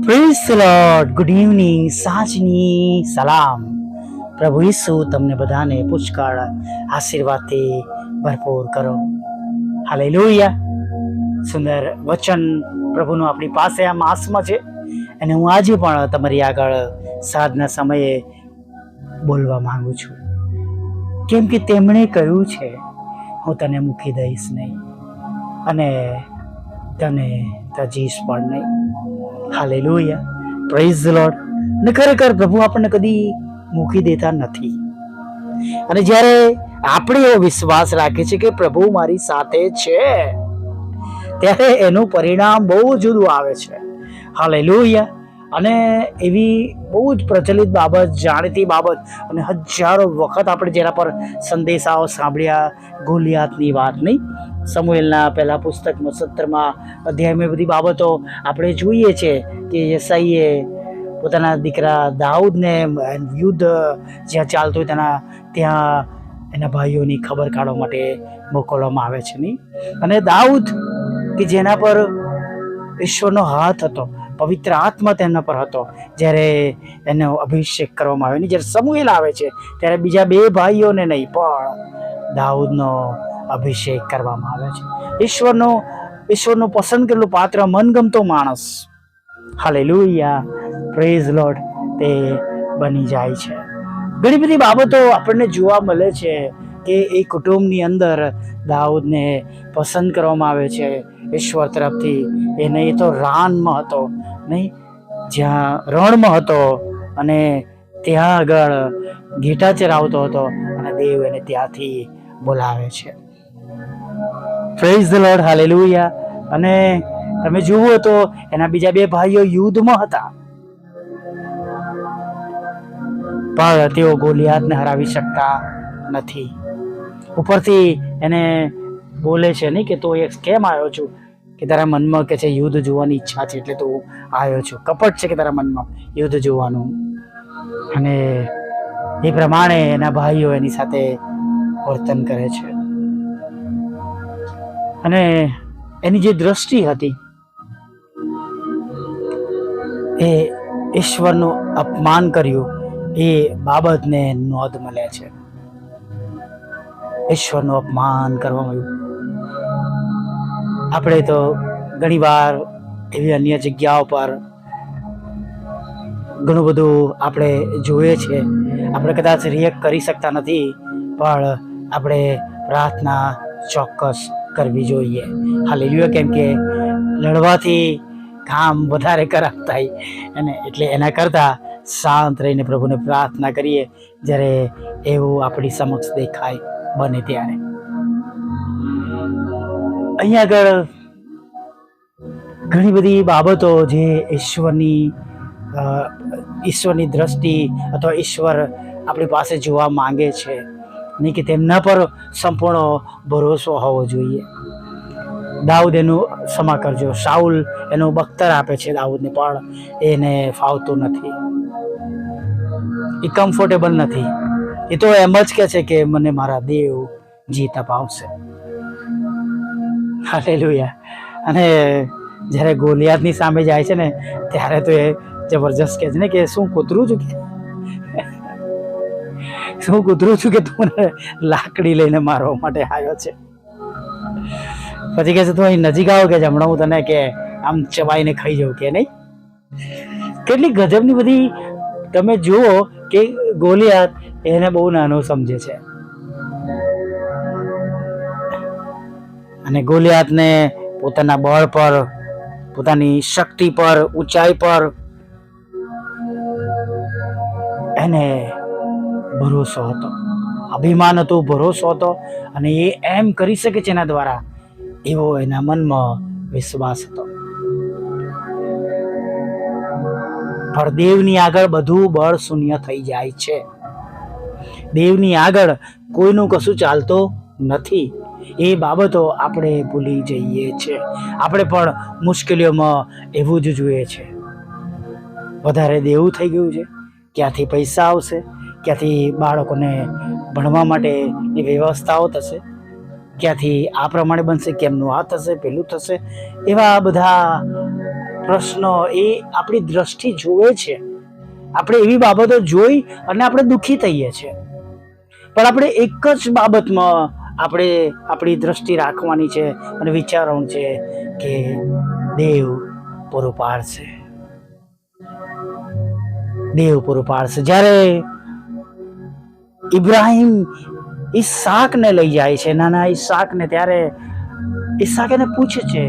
Praise the lord. Good evening. સાંજની સલામ. પ્રભુ ઈસુ તમને બધાને પુષ્કળ આશીર્વાદથી ભરપૂર કરો. હાલેલુયા. સુંદર વચન પ્રભુનું આપણી પાસે આ માસમાં છે અને હું આજે પણ તમારી આગળ સાંજના સમયે બોલવા માંગુ છું, કેમ કે તેમણે કહ્યું છે, હું તને મૂકી દઈશ નહીં અને તને તજીશ પણ નહીં. હાલેલુયા. Praise the lord. ને ખરેખર પ્રભુ આપણને કદી મૂકી દેતા નથી. અને જ્યારે આપણે એવો વિશ્વાસ રાખીએ છીએ કે પ્રભુ મારી સાથે છે, ત્યારે એનું પરિણામ બહુ જુદું આવે છે. હાલેલુયા. અને એવી બહુ જ પ્રચલિત બાબત, જાણીતી બાબત, અને હજારો વખત આપણે જેના પર સંદેશાઓ સાંભળ્યા, ગોલિયાતની વાત નહીં, સમુએલના પહેલા પુસ્તકમાં 17મા અધ્યાયમાં બધી બાબતો આપણે જોઈએ છે કે યસાઈએ પોતાના દીકરા દાઉદને યુદ્ધ જ્યાં ચાલતું હોય ત્યાં એના ભાઈઓની ખબર કાઢવા માટે મોકલવામાં આવે છે નહીં. અને દાઉદ કે જેના પર ઈશ્વરનો હાથ હતો, પવિત્ર આત્મા તેમના પર હતો, જ્યારે એનો અભિષેક કરવામાં આવે ને જ્યારે સમુએલ આવે છે ત્યારે બીજા 2 ભાઈઓને નહીં પણ દાઉદનો અભિષેક કરવામાં આવે છે. ઈશ્વરનું પસંદ કરેલું પાત્ર, મનગમતો માણસ, હાલેલુયા, પ્રેઝ લોર્ડ, તે બની જાય છે. ઘણી બધી બાબતો આપણને જોવા મળે છે કે એ કુટુંબની અંદર દાઉદને પસંદ કરવામાં આવે છે ઈશ્વર તરફથી. એ નહીં તો રાનમાં હતો, નહીં જ્યાં રણમાં હતો અને ત્યાં આગળ ઘેટા ચરાવતો હતો અને દેવ એને ત્યાંથી બોલાવે છે. Praise the lord. હાલેલુયા. અને તમે જુઓ તો એના બીજા 2 ભાઈઓ યુદ્ધમાં હતા, પણ તેઓ ગોલિયાતને હરાવી શકતા નથી. ઉપરથી એને બોલે છે નહીં કે તું કેમ આવ્યો છું, કે તારા મનમાં કે છે યુદ્ધ જોવાની ઈચ્છા છે એટલે તું આવ્યો છું. કપટ છે કે તારા મનમાં યુદ્ધ જોવાનું. અને એ પ્રમાણે એના ભાઈઓ એની સાથે વર્તન કરે છે. અને એની જે દ્રષ્ટિ હતી એ ઈશ્વરનું અપમાન કર્યું, એ બાબતને નોંધ મળે છે. ઈશ્વરનું અપમાન કરવામાં આવ્યું. આપણે તો ઘણી વાર એવી અન્ય જગ્યાઓ પર ઘણું બધું આપણે જોઈએ છે. આપણે કદાચ રિએક્ટ કરી શકતા નથી, પણ આપણે પ્રાર્થના ચોક્કસ કરવી જોઈએ. હાલેલુયા. કેમ કે લડવાથી કામ વધારે ખરાબ થાય, અને એટલે એના કરતાં શાંત રહીને પ્રભુને પ્રાર્થના કરીએ જ્યારે એવું આપણી સમક્ષ દેખાય બને ત્યારે. અહીંયા આગળ ઘણી બધી બાબતો જે ઈશ્વરની દ્રષ્ટિ અથવા ઈશ્વર આપણી પાસે જોવા માંગે છે, નહીં કે તેમના પર સંપૂર્ણ ભરોસો હોવો જોઈએ. દાઉદ એનું ક્ષમા કરજો, શાઉલ એનું બખ્તર આપે છે દાઉદને, પણ એને ફાવતું નથી, એ કમ્ફર્ટેબલ નથી. એ તો એમ જ કહે છે કે મને મારા દેવ જીત અપાવશે. હાલેલુયા. અને જ્યારે ગોલિયાતની સામે જાય છે ને ત્યારે તો એ જબરજસ્ત કહે છે ને કે શું કૂતરું છું કે તું મને લાકડી લઈને મારવા માટે આવ્યો છે. પછી કહે છે તું અહીં નજીક આવો કે હમણાં હું તને કે આમ ચબાઈને ખાઈ જાઉં, કે નહીં. કેટલી ગજબની બધી તમે જુઓ કે ગોલિયાત એને બહુ નાનું સમજે છે. અને ગોલિયાતને પોતાના બળ પર, પોતાની શક્તિ પર, ઊંચાઈ પર એને ભરોસો હતો, અભિમાન હતું, ભરોસો હતો, અને એ એમ કરી શકે છે એના દ્વારા, એવો એના મનમાં વિશ્વાસ હતો. પણ દેવની આગળ બધું બળ શૂન્ય થઈ જાય છે. દેવની આગળ કોઈનું કશું ચાલતું નથી. એ બાબતો આપણે ભૂલી જઈએ છીએ. આપણે પણ મુશ્કેલીઓમાં એવું જ જોઈએ છે. વધારે દેવું થઈ ગયું છે, ક્યાંથી પૈસા આવશે, ક્યાંથી બાળકોને ભણવા માટેની વ્યવસ્થાઓ થશે, ક્યાંથી આ પ્રમાણે બનશે, કેમનું આ થશે, પેલું થશે, એવા બધા પ્રશ્ન એ આપણી દ્રષ્ટિ જોવે છે. આપણે એવી બાબતો જોઈ અને આપણે દુઃખી થઈએ છીએ, પણ આપણે એક જ બાબતમાં આપણે આપણી દ્રષ્ટિ રાખવાની છે અને વિચારવાનું છે કે દેવ પૂરું પાડશે, દેવ પૂરું પાડશે. જ્યારે ઇબ્રાહિમ ઈસાકને લઈ જાય છે, નાના ઈસાકને, ત્યારે ઈસાક એને પૂછે છે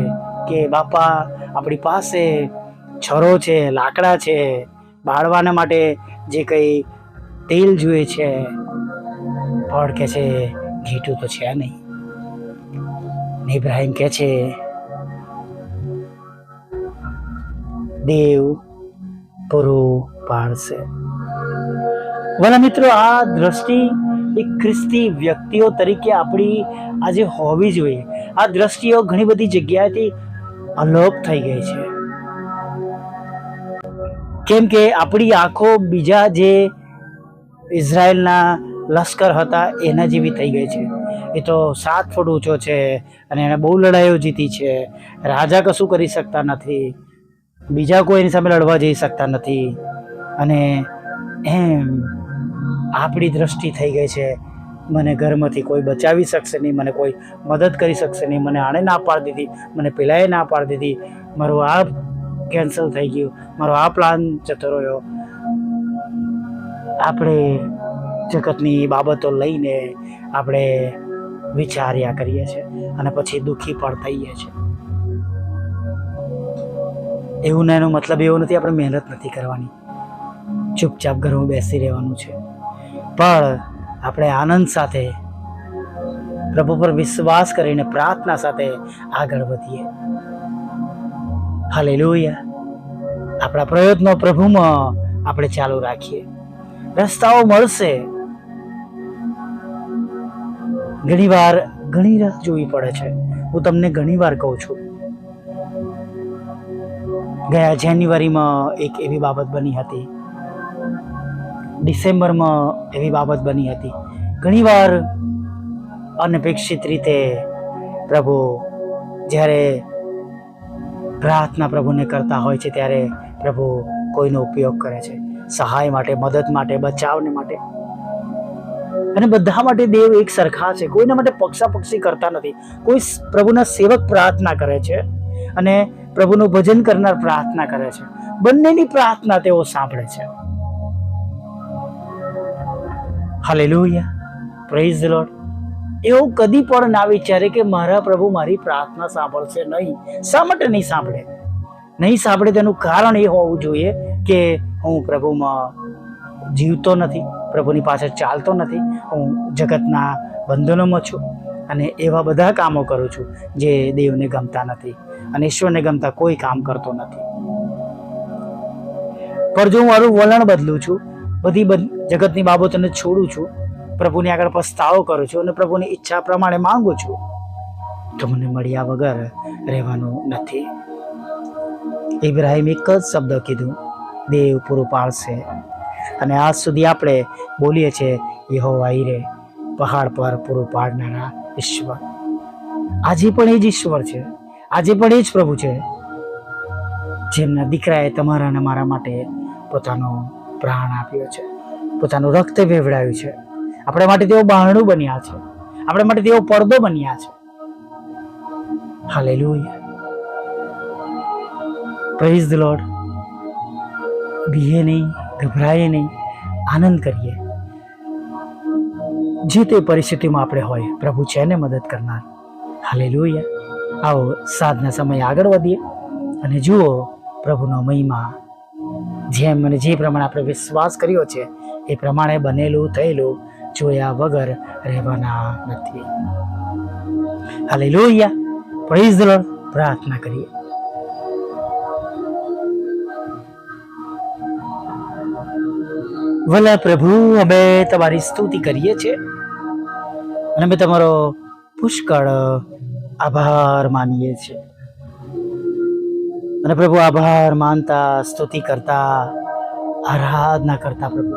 કે બાપા, આપણી પાસે છરો છે, લાકડા છે, બાળવાના માટે જે કંઈ તેલ જોઈએ છે, પણ કે છે ઘીટું તો છે નહીં. ઇબ્રાહિમ કે છે દેવ પૂરું પાડશે. વાલા મિત્રો, આ દ્રષ્ટિ એક ખ્રિસ્તી વ્યક્તિઓ તરીકે આપણી આજે હોવી જોઈએ. આ દ્રષ્ટિઓ ઘણી બધી જગ્યાએથી અલોપ થઈ ગઈ છે, કેમ કે આપણી આંખો બીજા જે ઇઝરાયલના લશ્કર હતા એના જેવી થઈ ગઈ છે. એ તો 7 ફૂટ ઊંચો છે અને એને બહુ લડાઈઓ જીતી છે. રાજા કશું કરી શકતા નથી, બીજા કોઈ એની સામે લડવા જઈ શકતા નથી. અને એમ આપણી દ્રષ્ટિ થઈ ગઈ છે, મને ઘરમાંથી કોઈ બચાવી શકશે નહીં, મને કોઈ મદદ કરી શકશે નહીં, મને આણે ના પાડી દીધી, મને પેલાએ ના પાડી દીધી, મારું આ કેન્સલ થઈ ગયું, મારો આ પ્લાન જતો રહ્યો. આપણે જગતની બાબતો લઈને આપણે વિચાર્યા કરીએ છીએ અને પછી દુઃખી પણ થઈએ છીએ. એવું ના, એનો મતલબ એવો નથી આપણે મહેનત નથી કરવાની, ચૂપચાપ ઘરમાં બેસી રહેવાનું છે, પણ આપણે આનંદ સાથે પ્રભુ પર વિશ્વાસ કરીને પ્રાર્થના સાથે આગળ વધીએ. હાલેલુયા. આપણા પ્રયત્નો પ્રભુમાં આપણે ચાલુ રાખીએ. રસ્તાઓ મળશે. ઘણીવાર ઘણી રાહ જોવી પડે છે. હું તમને ઘણીવાર કહું છું, ગયા જાન્યુઆરીમાં એક એવી બાબત બની હતી, ડિસેમ્બરમાં એવી બાબત બની હતી. ઘણીવાર અનપેક્ષિત રીતે પ્રભુ જ્યારે પ્રાર્થના પ્રભુને કરતા હોય છે ત્યારે પ્રભુ કોઈનો ઉપયોગ કરે છે, સહાય માટે, મદદ માટે, બચાવને માટે. અને બધા માટે દેવ એક સરખા છે, કોઈના માટે પક્ષાપક્ષી કરતા નથી. કોઈ પ્રભુના સેવક પ્રાર્થના કરે છે અને પ્રભુનું ભજન કરનાર પ્રાર્થના કરે છે. બંનેની પ્રાર્થના તેઓ સાંભળે છે. Hallelujah, praise the lord. એવું કદી પણ ના વિચારે કે મારા પ્રભુ મારી પ્રાર્થના સાંભળશે નહીં. શા માટે નહીં સાંભળે? નહીં સાંભળે તેનું કારણ એ હોવું જોઈએ કે હું પ્રભુમાં જીવતો નથી, પ્રભુની પાછળ ચાલતો નથી, હું જગતના બંધનોમાં છું અને એવા બધા કામો કરું છું જે દેવને ગમતા નથી અને ઈશ્વરને ગમતા કોઈ કામ કરતો નથી. પણ જો હું મારું વલણ બદલું છું, બધી જગતની બાબતોને છોડું છું, પ્રભુની આગળ પસ્તાવો કરું છું અને પ્રભુની ઈચ્છા પ્રમાણે માંગુ છું, તો મને મળ્યા વગર રહેવાનું નથી. ઇબ્રાહિમ એક જ શબ્દ કીધું, દેવ પૂરું પાડશે. અને આજ સુધી આપણે બોલીએ છીએ યહોવા ઈરે, પહાડ પર પૂરું પાડનારા ઈશ્વર. આજે પણ એ જ ઈશ્વર છે, આજે પણ એ જ પ્રભુ છે જેમના દીકરાએ તમારા અને મારા માટે પોતાનો પ્રાણ આપ્યો છે, પોતાનું રક્ત વેવડાવ્યું છે. આપણા માટે તેઓ બહારણું બન્યા છે, આપણા માટે તેઓ પડદો બન્યા છે. Hallelujah, praise the lord. BA નહીં, ગભરાઈએ નહીં, આનંદ કરીએ. જે તે પરિસ્થિતિમાં આપણે હોય, પ્રભુ છે ને મદદ કરનાર. હાલેલુયા. આવો સાંજના સમયે આગળ વધીએ અને જુઓ પ્રભુનો મહિમા. જેમ અને જે પ્રમાણે આપણે વિશ્વાસ કર્યો છે એ પ્રમાણે બનેલું થયેલું જોયા વગર રહેવાના નથી. Hallelujah, praise the lord. પ્રાર્થના કરીએ. ભલા પ્રભુ, અમે તમારી સ્તુતિ કરીએ છીએ અને અમે તમારો પુષ્કળ આભાર માનીએ છીએ. અને પ્રભુ, આભાર માનતા, સ્તુતિ કરતા, આરાધના કરતા પ્રભુ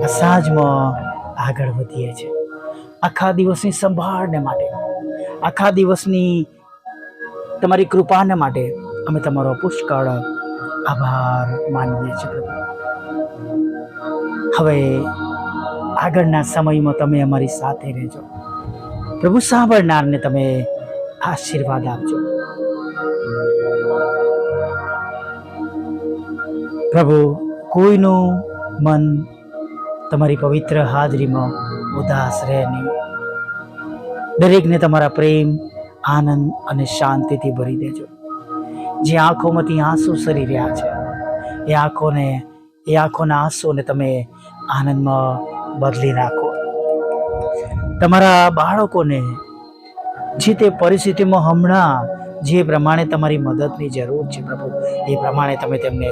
આ સાંજમાં આગળ વધીએ છીએ. આખા દિવસની સંભાળને માટે, આખા દિવસની તમારી કૃપાને માટે અમે તમારો પુષ્કળ આભાર માનીએ છીએ પ્રભુ. હવે આગળના સમયમાં તમે અમારી સાથે રહેજો પ્રભુ. સાંભળનારને તમે આશીર્વાદ આપજો પ્રભુ. કોઈનું મન તમારી પવિત્ર હાજરીમાં ઉદાસ રહે નહીં. દરેકને તમારા પ્રેમ, આનંદ અને શાંતિથી ભરી દેજો. જે આંખોમાંથી આંસુ સરી રહ્યા છે એ આંખોના આંસુને તમે આનંદમાં બદલી નાખો. તમારા બાળકોને જે તે પરિસ્થિતિમાં હમણાં જે પ્રમાણે તમારી મદદની જરૂર છે પ્રભુ, એ પ્રમાણે તમે તેમને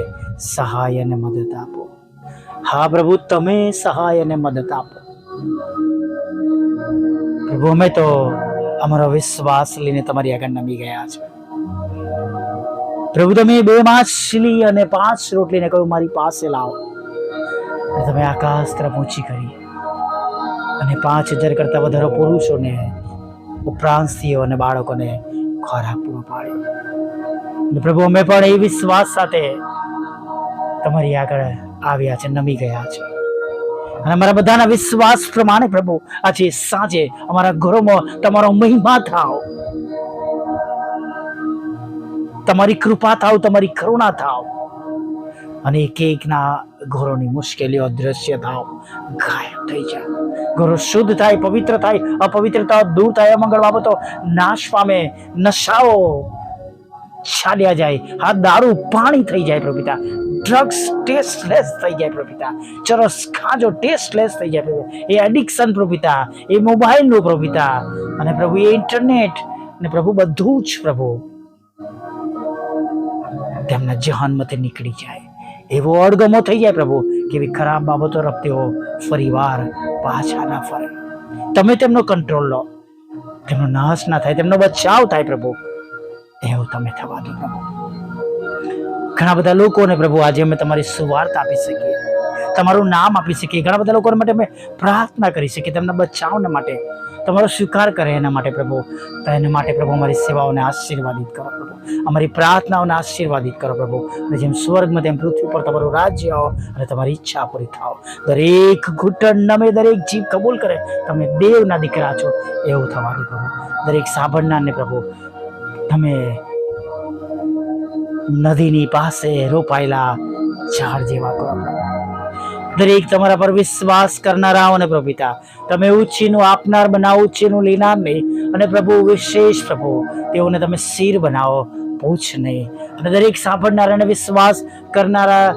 સહાય અને મદદ આપો. હા પ્રભુ, તમે સહાય અને મદદ આપો પ્રભુ. અમે તો અમારો વિશ્વાસ લઈને તમારી આગળ નમી ગયા છે પ્રભુ. તમે 2 માછલી અને 5 રોટલીને કહ્યું મારી પાસે લાવો. તમે આકાશ તરફ ઊંચી કરી અને 5000 કરતા વધારે પુરુષોને, ઉપરાંત સ્ત્રીઓ અને બાળકોને ખોરાક પૂરો પાડ્યો. પ્રભુ, અમે પણ એ વિશ્વાસ સાથે તમારી આગળ આવ્યા છે, નમી ગયા છે. અને અમારા બધાના વિશ્વાસ પ્રમાણે પ્રભુ આજે સાંજે અમારા ઘરોમાં તમારો મહિમા થાવ, તમારી કૃપા થાવ, તમારી કરુણા થાવ અને એકના ઘરોની મુશ્કેલીઓ અદ્રશ્ય થાવ, ગાયબ થઈ જાય. ઘરો શુદ્ધ થાય, પવિત્ર થાય, અપવિત્રતા દૂર થાય, અમંગળ બાબતો નાશ પામે, નશાઓ ચાલ્યા જાય, આ દારૂ પાણી થઈ જાય પ્રભુ પિતા, ડ્રગ્સ ટેસ્ટલેસ થઈ જાય પ્રભુ પિતા, ચરસ ખાંજો ટેસ્ટલેસ થઈ જાય પ્રભુ, એ એડિક્શન પ્રભુ પિતા, એ મોબાઈલનું પ્રભુ પિતા અને પ્રભુ એ ઇન્ટરનેટ ને પ્રભુ બધું જ પ્રભુ તેમના જહાનમાંથી નીકળી જાય. એવો અડગમો થઈ જાય પ્રભુ કે એવી ખરાબ બાબતો તરફ તેઓ ફરી વાર પાછા ના ફરે. તમે તેમનો કંટ્રોલ લો, તેમનો નાશ ના થાય, તેમનો બચાવ થાય પ્રભુ. એવું તમે થવા દો પ્રભુ. ઘણા બધા લોકોને પ્રભુ આજે અમે તમારી સુવાર્તા આપી શકીએ, તમારું નામ આપી શકીએ. ઘણા બધા લોકો માટે અમે પ્રાર્થના કરી શકીએ, તેમના બચાવને માટે, તમારો સ્વીકાર કરે એના માટે પ્રભુ. તો એના માટે પ્રભુ અમારી સેવાઓને આશીર્વાદિત કરો પ્રભુ, અમારી પ્રાર્થનાઓને આશીર્વાદિત કરો પ્રભુ. અને જેમ સ્વર્ગમાં તેમ પૃથ્વી પર તમારું રાજ્ય આવો અને તમારી ઈચ્છા પૂરી થાવ. દરેક ઘૂંટણ નમે, દરેક જીભ કબૂલ કરે તમે દેવના દીકરા છો એવું થવા દો પ્રભુ. દરેક સાંભળનારને પ્રભુ તમે નદીની પાસે રોપાયેલા ઝાડ જેવા કરો પ્રભુ. દરેક તમારા પર વિશ્વાસ કરનારાઓને પ્રભુ પિતા તમે ઉછીનું આપનાર બનાવો, ઉછીનું લેનાર નહીં. અને પ્રભુ વિશેષ પ્રભુ તેઓને તમે શિર બનાવો, પૂછ નહીં. અને દરેક સાંભળનારાને વિશ્વાસ કરનારા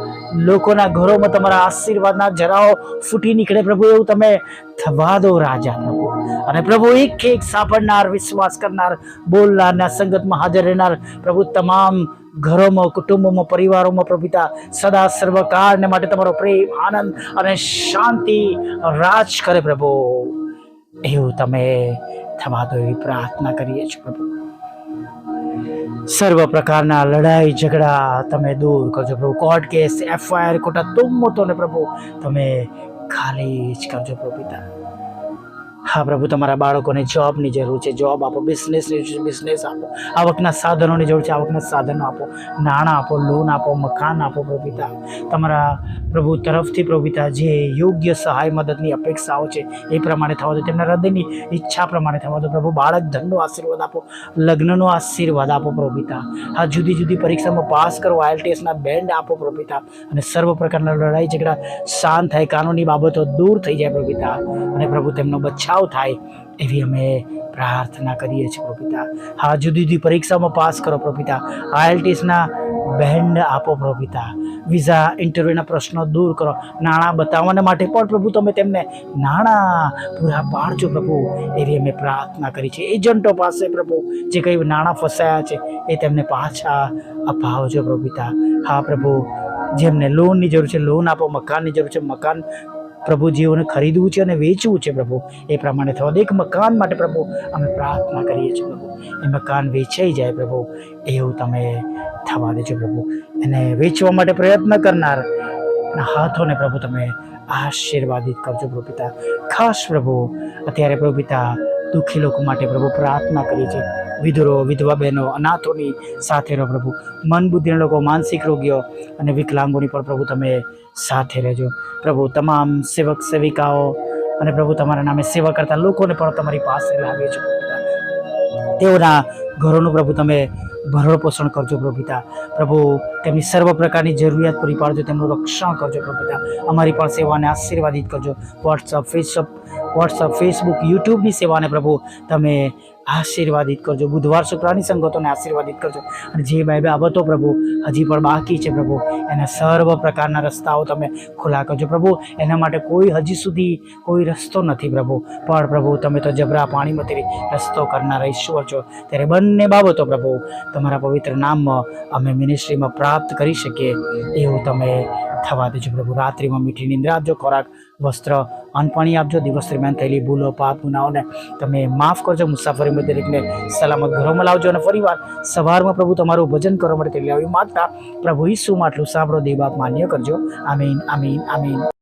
લોકોના ઘરોમાં તમારા આશીર્વાદના જરાઓ ફૂટી નીકળે પ્રભુ, એવું તમે થવા દો રાજા પ્રભુ. અને પ્રભુ એક સાંભળનાર, વિશ્વાસ કરનાર, બોલનારના, સંગતમાં હાજર રહેનાર પ્રભુ તમામ ઘરોમાં, કુટુંબોમાં, પરિવારોમાં પ્રભુ પિતા સદા સર્વકાળને માટે તમારો પ્રેમ, આનંદ અને શાંતિ રાજ કરે પ્રભુ. એવું તમે થવા દો એવી પ્રાર્થના કરીએ છીએ પ્રભુ. સર્વ પ્રકારના લડાઈ ઝઘડા તમે દૂર કરજો પ્રભુ. કોર્ટ કેસ, FIR, ખોટા તુમ્મતોને પ્રભુ તમે ખાલી જ કરજો પ્રભુ પિતા. હા પ્રભુ, તમારા બાળકોને જોબની જરૂર છે, જોબ આપો. બિઝનેસની બિઝનેસ આપો. આવકના સાધનોની જરૂર છે, આવકના સાધનો આપો. નાણાં આપો, લોન આપો, મકાન આપો પ્રભુ પિતા. તમારા પ્રભુ તરફથી પ્રભુ પિતા જે યોગ્ય સહાય મદદની અપેક્ષાઓ છે એ પ્રમાણે થવા દો, તેમના હૃદયની ઈચ્છા પ્રમાણે થવા દો પ્રભુ. બાળક ધનનો આશીર્વાદ આપો, લગ્નનો આશીર્વાદ આપો પ્રભુ પિતા. હા, જુદી જુદી પરીક્ષામાં પાસ કરો, IELTSના બેન્ડ આપો પ્રભુ પિતા. અને સર્વ પ્રકારના લડાઈ ઝઘડા શાંત થાય, કાનૂની બાબતો દૂર થઈ જાય પ્રભુ પિતા. અને પ્રભુ તેમનો બચાવ થાય એવી અમે પ્રાર્થના કરીએ છીએ પ્રભુ પિતા. હા, જુદી જુદી પરીક્ષામાં પાસ કરો પ્રભુ પિતા. IELTSના બેન્ડ આપો પ્રભુ પિતા. વિઝા, ઇન્ટરવ્યુના પ્રશ્નો દૂર કરો. નાણાં બતાવવાના માટે પણ પ્રભુ તમે તેમને નાણાં પૂરા પાડજો પ્રભુ, એવી અમે પ્રાર્થના કરી છે. એજન્ટો પાસે પ્રભુ જે કંઈ નાણાં ફસાયા છે એ તેમને પાછા અપાવજો પ્રભુ પિતા. હા પ્રભુ, જેમને લોનની જરૂર છે લોન આપો, મકાનની જરૂર છે મકાન પ્રભુ, જેઓને ખરીદવું છે અને વેચવું છે પ્રભુ એ પ્રમાણે થવા દો. એક મકાન માટે પ્રભુ અમે પ્રાર્થના કરીએ છીએ પ્રભુ, એ મકાન વેચાઈ જાય પ્રભુ એવું તમે થવા દેજો પ્રભુ. એને વેચવા માટે પ્રયત્ન કરનાર હાથોને પ્રભુ તમે આશીર્વાદિત કરજો પ્રભુ પિતા. ખાસ પ્રભુ અત્યારે પ્રભુ પિતા દુઃખી લોકો માટે પ્રભુ પ્રાર્થના કરી છે. વિધુરો, વિધવા બહેનો, અનાથોની સાથે રહો પ્રભુ. મન બુદ્ધિના લોકો, માનસિક રોગીઓ અને વિકલાંગોની પણ પ્રભુ તમે સાથે રહેજો પ્રભુ. તમામ સેવક સેવિકાઓ અને પ્રભુ તમારા નામે સેવા કરતા લોકોને પણ તમારી પાસે લાવે છો તેઓના ઘરોનું પ્રભુ તમે ભરણ પોષણ કરજો પ્રભુ પિતા. પ્રભુ તેમની સર્વ પ્રકારની જરૂરિયાત પૂરી પાડજો, તેમનું રક્ષણ કરજો પ્રભુ પિતા. અમારી પણ સેવાને આશીર્વાદિત કરજો. વોટ્સઅપ, ફેસબુક, યુટ્યુબની સેવાને પ્રભુ તમે આશીર્વાદિત કરજો. બુધવાર શુક્રવારની સંગતોને આશીર્વાદિત કરજો. અને જે બાબતો પ્રભુ હજી પણ બાકી છે પ્રભુ, એના સર્વ પ્રકારના રસ્તાઓ તમે ખુલ્લા કરજો પ્રભુ. એના માટે હજી સુધી કોઈ રસ્તો નથી પ્રભુ, પણ પ્રભુ તમે તો જબરા પાણીમાં તેવી રસ્તો કરનારા ઈશ્વર છો. ત્યારે બંને બાબતો પ્રભુ તમારા પવિત્ર નામમાં અમે મિનિસ્ટ્રીમાં પ્રાપ્ત કરી શકીએ એવું તમે થવા દેજો પ્રભુ. રાત્રિમાં મીઠી નિંદ્રા આપજો, ખોરાક, વસ્ત્ર, અન્ન પાણી આપજો. દિવસ દરમિયાન થયેલી ભૂલો, પાપ, ગુનાઓને તમે માફ કરજો. મુસાફરીમાં દરેકને સલામત ઘરોમાં લાવજો અને ફરીવાર સવારમાં પ્રભુ તમારું ભજન કરવા માટે તેલી આવી માગતા પ્રભુ ઈસુમાં આટલું સાંભળો દેવ બાપ માન્ય કરજો. આમીન, આમીન, આમીન.